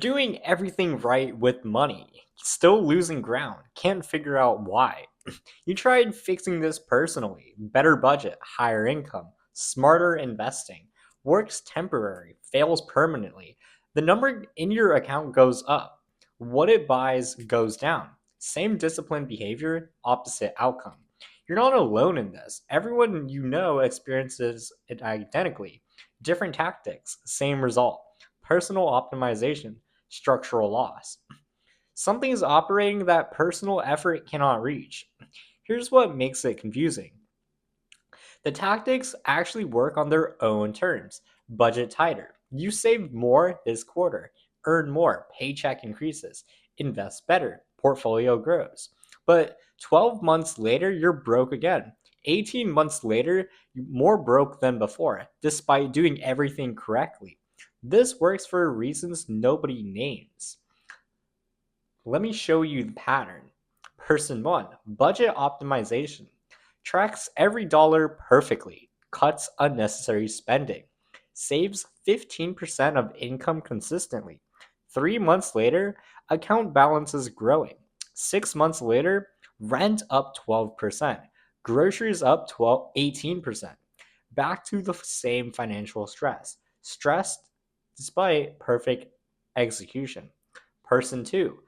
Doing everything right with money, still losing ground, can't figure out why. You tried fixing this personally. Better budget, higher income, smarter investing. Works temporary, fails permanently. The number in your account goes up. What it buys goes down. Same disciplined behavior, opposite outcome. You're not alone in this. Everyone you know experiences it identically. Different tactics, same result. Personal optimization, structural loss. Something is operating that personal effort cannot reach. Here's what makes it confusing. The tactics actually work on their own terms. Budget tighter. You save more this quarter. Earn more. Paycheck increases. Invest better. Portfolio grows. But 12 months later, you're broke again. 18 months later, you're more broke than before, despite doing everything correctly. This works for reasons nobody names. Let me show you the pattern. Person 1, budget optimization. Tracks every dollar perfectly, cuts unnecessary spending, saves 15% of income consistently. 3 months later, account balance is growing. 6 months later, rent up 12%, groceries up 18%. Back to the same financial stress. Stressed despite perfect execution. Person 2,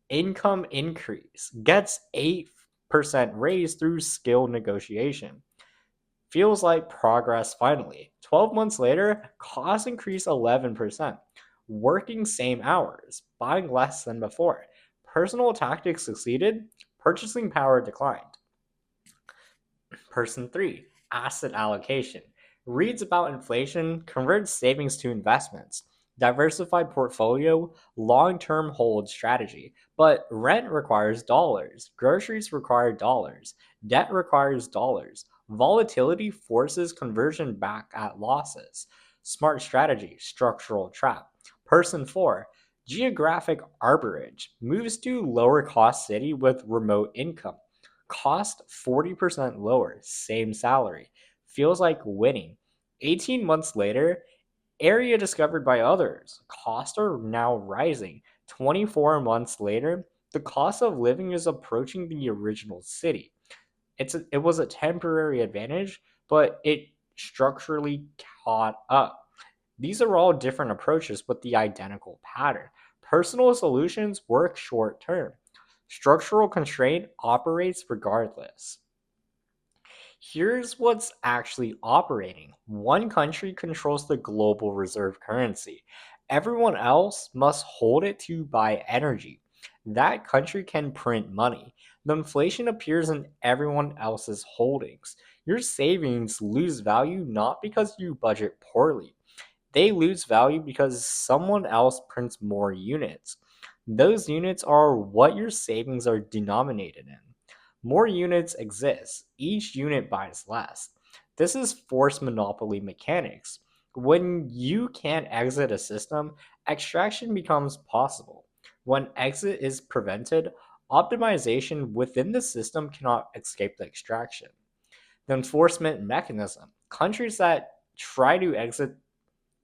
income increase, gets 8% raise through skill negotiation. Feels like progress finally. 12 months later, costs increase 11%. Working same hours, buying less than before. Personal tactics succeeded, purchasing power declined. Person 3, asset allocation. Reads about inflation, converts savings to investments. Diversified portfolio, long term hold strategy. But rent requires dollars, groceries require dollars, debt requires dollars. Volatility forces conversion back at losses. Smart strategy, structural trap. Person 4, geographic arbitrage. Moves to lower cost city with remote income. Cost 40% lower, same salary. Feels like winning. 18 months later, area discovered by others. Costs are now rising. 24 months later, the cost of living is approaching the original city. It was a temporary advantage, but it structurally caught up. These are all different approaches with the identical pattern. Personal solutions work short term. Structural constraint operates regardless. Here's what's actually operating. One country controls the global reserve currency. Everyone else must hold it to buy energy. That country can print money. The inflation appears in everyone else's holdings. Your savings lose value not because you budget poorly. They lose value because someone else prints more units. Those units are what your savings are denominated in. More units exist, each unit buys less. This is forced monopoly mechanics. When you can't exit a system, extraction becomes possible. When exit is prevented, optimization within the system cannot escape the extraction. The enforcement mechanism. Countries that try to exit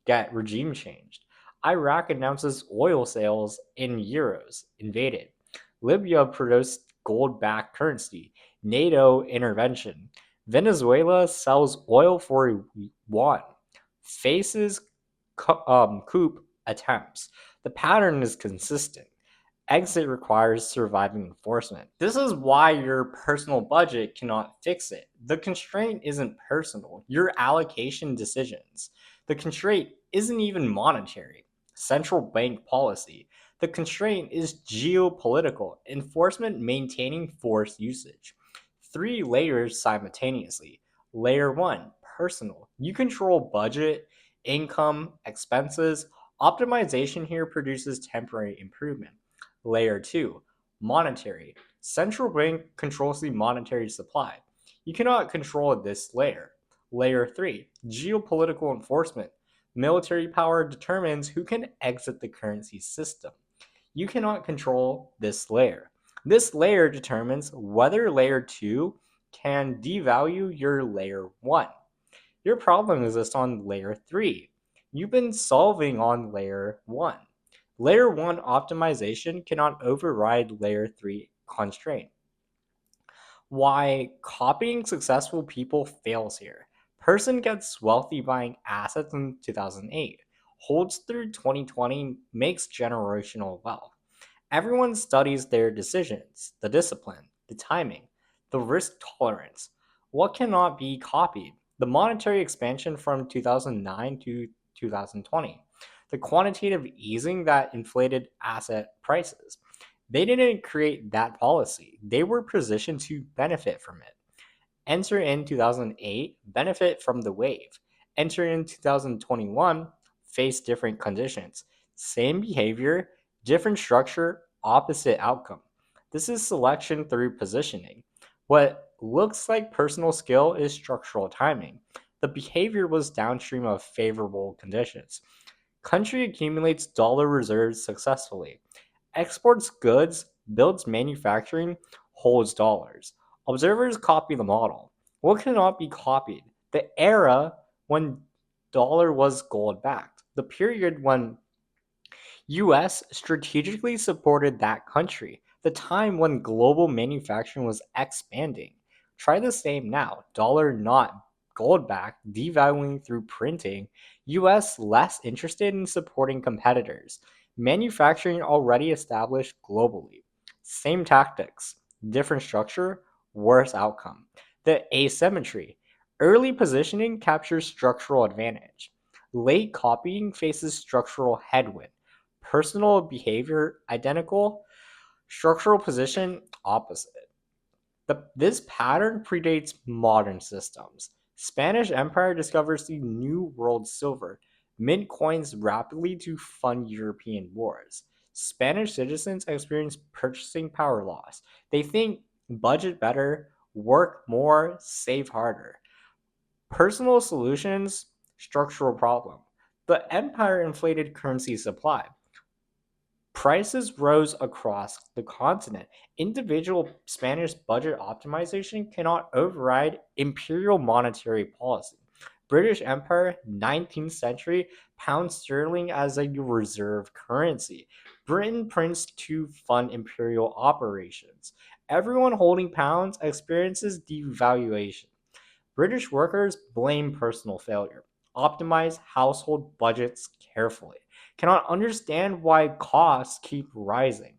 get regime changed. Iraq announces oil sales in euros, invaded. Libya produced gold backed currency, NATO intervention. Venezuela sells oil for yuan, faces coup attempts. The pattern is consistent. Exit requires surviving enforcement. This is why your personal budget cannot fix it. The constraint isn't personal, your allocation decisions. The constraint isn't even monetary, central bank policy. The constraint is geopolitical, enforcement maintaining force usage. Three layers simultaneously. Layer 1, personal. You control budget, income, expenses. Optimization here produces temporary improvement. Layer 2, monetary. Central bank controls the monetary supply. You cannot control this layer. Layer 3, geopolitical enforcement. Military power determines who can exit the currency system. You cannot control this layer. This layer determines whether layer 2 can devalue your layer 1. Your problem exists on layer 3. You've been solving on layer 1. Layer 1 optimization cannot override Layer 3 constraint. Why copying successful people fails here. Person gets wealthy buying assets in 2008, holds through 2020, makes generational wealth. Everyone studies their decisions, the discipline, the timing, the risk tolerance. What cannot be copied? The monetary expansion from 2009 to 2020, the quantitative easing that inflated asset prices. They didn't create that policy, they were positioned to benefit from it. Enter in 2008, benefit from the wave. Enter in 2021, face different conditions. Same behavior, different structure, opposite outcome. This is selection through positioning. What looks like personal skill is structural timing. The behavior was downstream of favorable conditions. Country accumulates dollar reserves successfully. Exports goods, builds manufacturing, holds dollars. Observers copy the model. What cannot be copied? The era when dollar was gold backed. The period when US strategically supported that country, the time when global manufacturing was expanding. Try the same now. Dollar not gold backed, devaluing through printing, US less interested in supporting competitors. Manufacturing already established globally. Same tactics, different structure, worse outcome. The asymmetry. Early positioning captures structural advantage. Late copying faces structural headwind. Personal behavior identical, structural position opposite. This pattern predates modern systems. Spanish Empire discovers the New World silver, mint coins rapidly to fund European wars. Spanish citizens experience purchasing power loss. They think budget better, work more, save harder. Personal solutions, structural problem. The empire inflated currency supply. Prices rose across the continent. Individual Spanish budget optimization cannot override imperial monetary policy. British Empire, 19th century, pound sterling as a reserve currency. Britain prints to fund imperial operations. Everyone holding pounds experiences devaluation. British workers blame personal failure, optimize household budgets carefully, cannot understand why costs keep rising.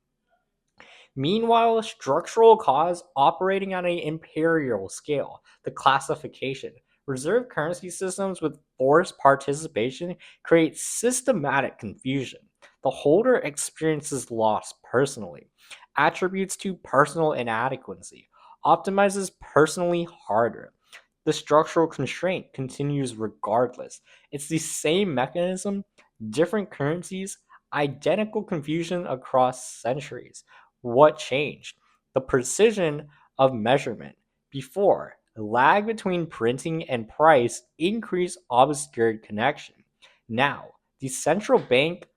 Meanwhile, structural cause operating on an imperial scale, the classification. Reserve currency systems with forced participation create systematic confusion. The holder experiences loss personally, attributes to personal inadequacy, optimizes personally harder. The structural constraint continues regardless. It's the same mechanism, different currencies, identical confusion across centuries. What changed? The precision of measurement. Before, the lag between printing and price increased obscured connection. Now, the central bank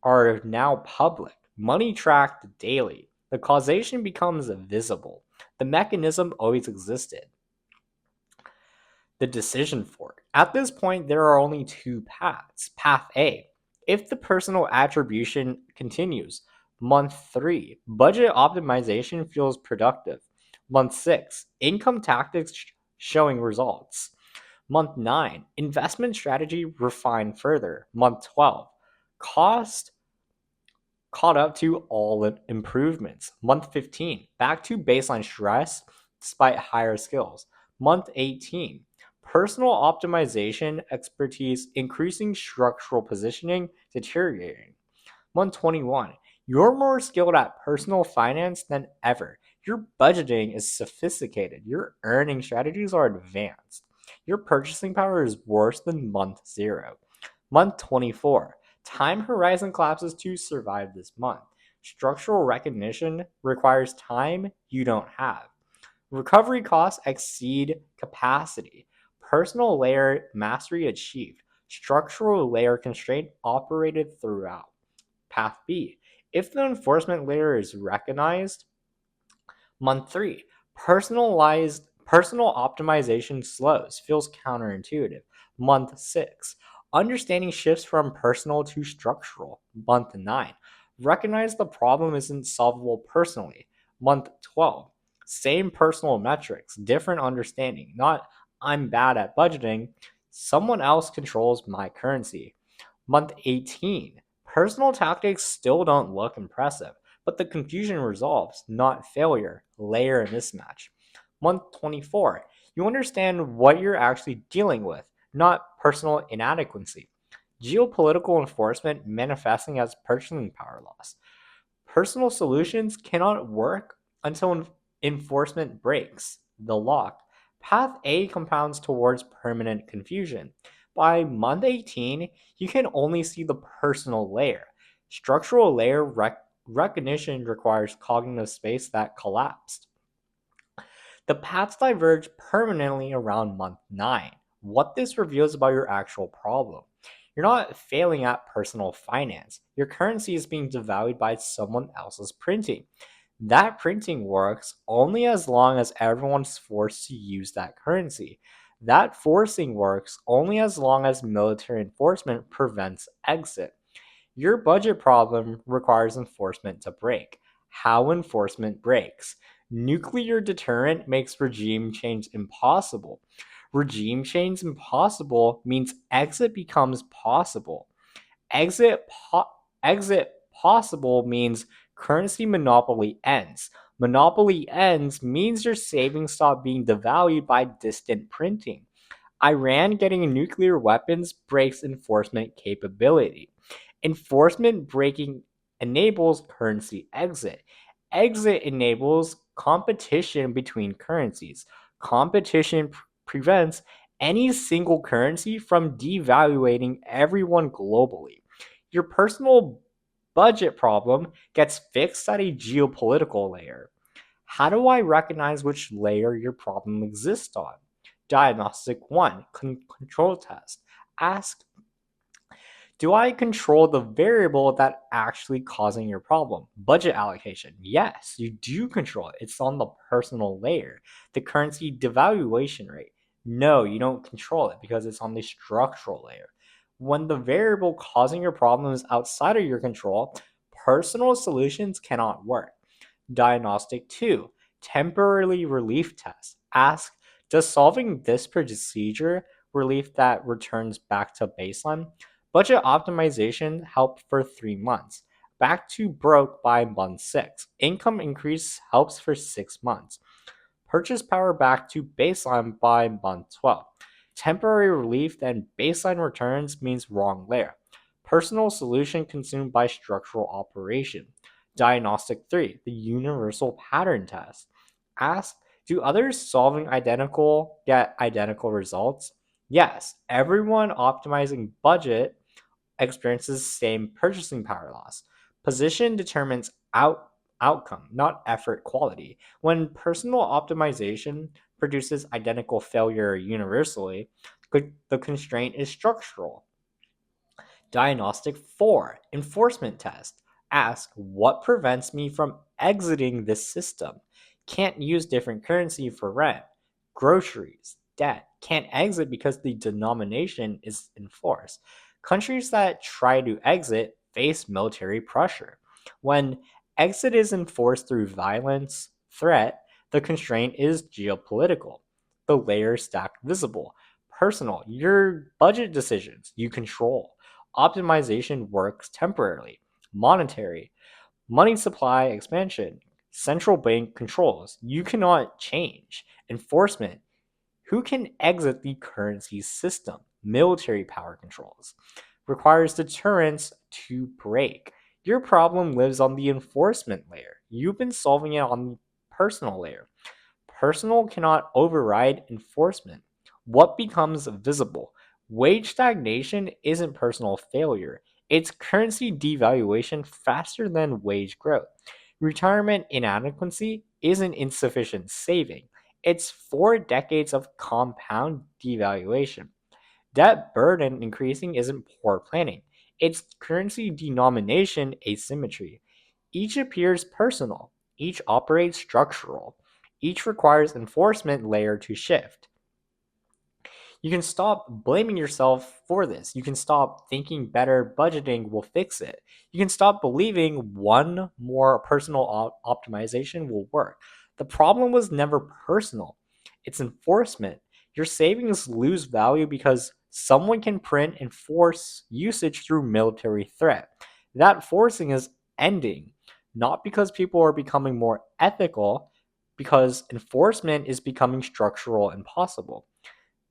are now public, money tracked daily. The causation becomes visible. The mechanism always existed. The decision fork. At this point, there are only two paths. Path A, if the personal attribution continues. Month 3, budget optimization feels productive. Month 6, income tactics showing results. Month 9, investment strategy refined further. Month 12, cost caught up to all improvements. Month 15, back to baseline stress despite higher skills. Month 18, personal optimization expertise increasing, structural positioning deteriorating. Month 21, you're more skilled at personal finance than ever. Your budgeting is sophisticated. Your earning strategies are advanced. Your purchasing power is worse than month 0. Month 24, time horizon collapses to survive this month. Structural recognition requires time you don't have. Recovery costs exceed capacity. Personal layer mastery achieved. Structural layer constraint operated throughout. Path B. If the enforcement layer is recognized, month 3, personal optimization slows, feels counterintuitive. Month 6, Understanding shifts from personal to structural. Month 9. Recognize the problem isn't solvable personally. Month 12. Same personal metrics, different understanding. Not I'm bad at budgeting. Someone else controls my currency. Month 18. Personal tactics still don't look impressive, but the confusion resolves, not failure. Layer mismatch. Month 24. You understand what you're actually dealing with, not personal inadequacy. Geopolitical enforcement manifesting as purchasing power loss. Personal solutions cannot work until enforcement breaks the lock. Path A compounds towards permanent confusion. By month 18, you can only see the personal layer. Structural layer recognition requires cognitive space that collapsed. The paths diverge permanently around month 9. What this reveals about your actual problem. You're not failing at personal finance. Your currency is being devalued by someone else's printing. That printing works only as long as everyone's forced to use that currency. That forcing works only as long as military enforcement prevents exit. Your budget problem requires enforcement to break. How enforcement breaks. Nuclear deterrent makes regime change impossible. Regime change impossible means exit becomes possible. Exit po- exit possible means currency monopoly ends. Monopoly ends means your savings stop being devalued by distant printing. Iran getting nuclear weapons breaks enforcement capability. Enforcement breaking enables currency exit. Exit enables competition between currencies. Competition prevents any single currency from devaluating everyone globally. Your personal budget problem gets fixed at a geopolitical layer. How do I recognize which layer your problem exists on? Diagnostic 1, control test. Ask, do I control the variable that actually causing your problem? Budget allocation. Yes, you do control it. It's on the personal layer. The currency devaluation rate. No, you don't control it because it's on the structural layer. When the variable causing your problem is outside of your control, personal solutions cannot work. Diagnostic 2, temporary relief test. Ask, does solving this procedure relief that returns back to baseline? Budget optimization helped for 3 months. Back to broke by month 6. Income increase helps for 6 months. Purchase power back to baseline by month 12. Temporary relief then baseline returns means wrong layer. Personal solution consumed by structural operation. Diagnostic 3, the universal pattern test. Ask, do others solving identical get identical results? Yes, everyone optimizing budget experiences same purchasing power loss. Position determines outcome, not effort quality. When personal optimization produces identical failure universally, the constraint is structural. Diagnostic 4, enforcement test. Ask, what prevents me from exiting this system? Can't use different currency for rent, groceries, debt. Can't exit because the denomination is enforced. Countries that try to exit face military pressure. When exit is enforced through violence, threat, the constraint is geopolitical. The layers stack visible. Personal, your budget decisions you control. Optimization works temporarily. Monetary, money supply expansion. Central bank controls. You cannot change. Enforcement, who can exit the currency system? Military power controls. Requires deterrence to break. Your problem lives on the enforcement layer. You've been solving it on the personal layer. Personal cannot override enforcement. What becomes visible? Wage stagnation isn't personal failure, it's currency devaluation faster than wage growth. Retirement inadequacy isn't insufficient saving, it's 4 decades of compound devaluation. Debt burden increasing isn't poor planning, it's currency denomination asymmetry. Each appears personal, each operates structural, each requires enforcement layer to shift. You can stop blaming yourself for this. You can stop thinking better budgeting will fix it. You can stop believing one more personal optimization will work. The problem was never personal, it's enforcement. Your savings lose value because someone can print and force usage through military threat. That forcing is ending, not because people are becoming more ethical, because enforcement is becoming structural and possible.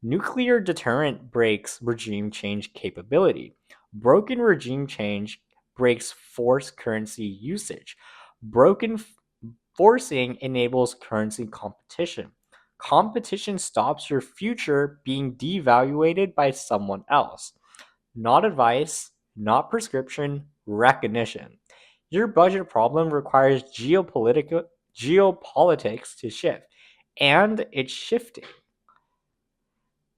Nuclear deterrent breaks regime change capability. Broken regime change breaks forced currency usage. Broken forcing enables currency competition. Competition stops your future being devaluated by someone else. Not advice, not prescription, recognition. Your budget problem requires geopolitics to shift, and it's shifting.